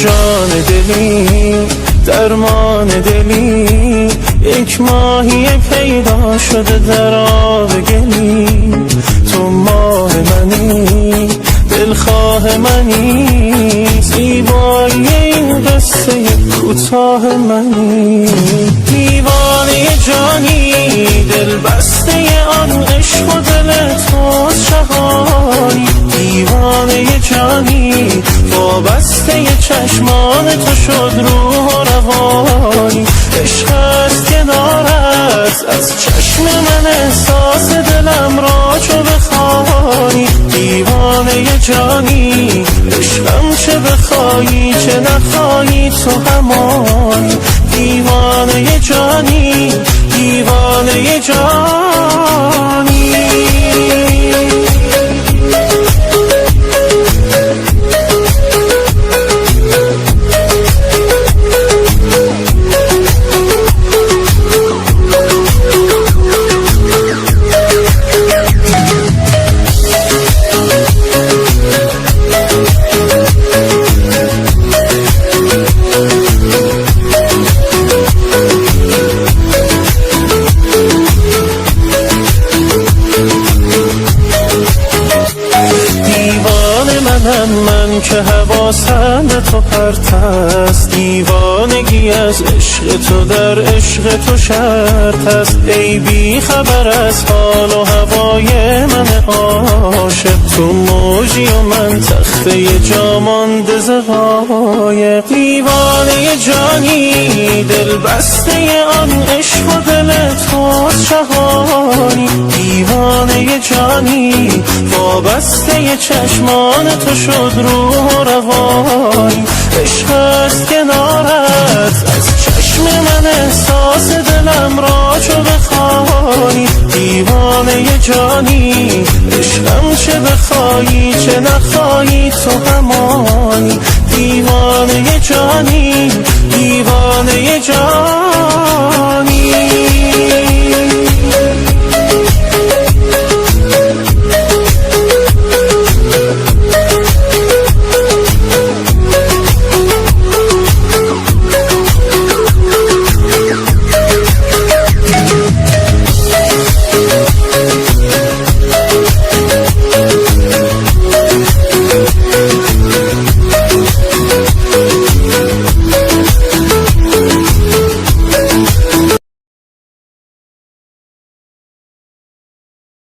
جان دلی درمان دلی، یک ماهی پیدا شده در آب گلی. تو ماه منی دلخواه منی، زیبایی این قصه کوتاه منی. دیوانه جانی دل بسته آن عشق و دل توست شهانی. دیوانه جانی وابسته چشمان تو شد روح و روانی. عشق است کنارت از چشم من، احساس دلم را چو بخوانی. دیوانه جانی عشقم چه بخوایی چه نخوایی تو همانی. دیوانه جانی دیوانه جانی. من که حواسم به تو پرت است، دیوانگی از عشق تو در عشق تو شرط است. ای بی خبر از حال و هوای من عاشق، تو موجی و من تخته جا مانده ز غایب. دیوانه جانی دل بسته آن عشق و دل توست شهانی. دیوانه جانی وابسته چشمان تو شد روح و روانی. عشق است کنارت از چشم من، احساس دلم را چو بخوانی. دیوانه جانی عشقم چه بخوایی چه نخوایی تو همانی. دیوانه جانی دیوانه جانی.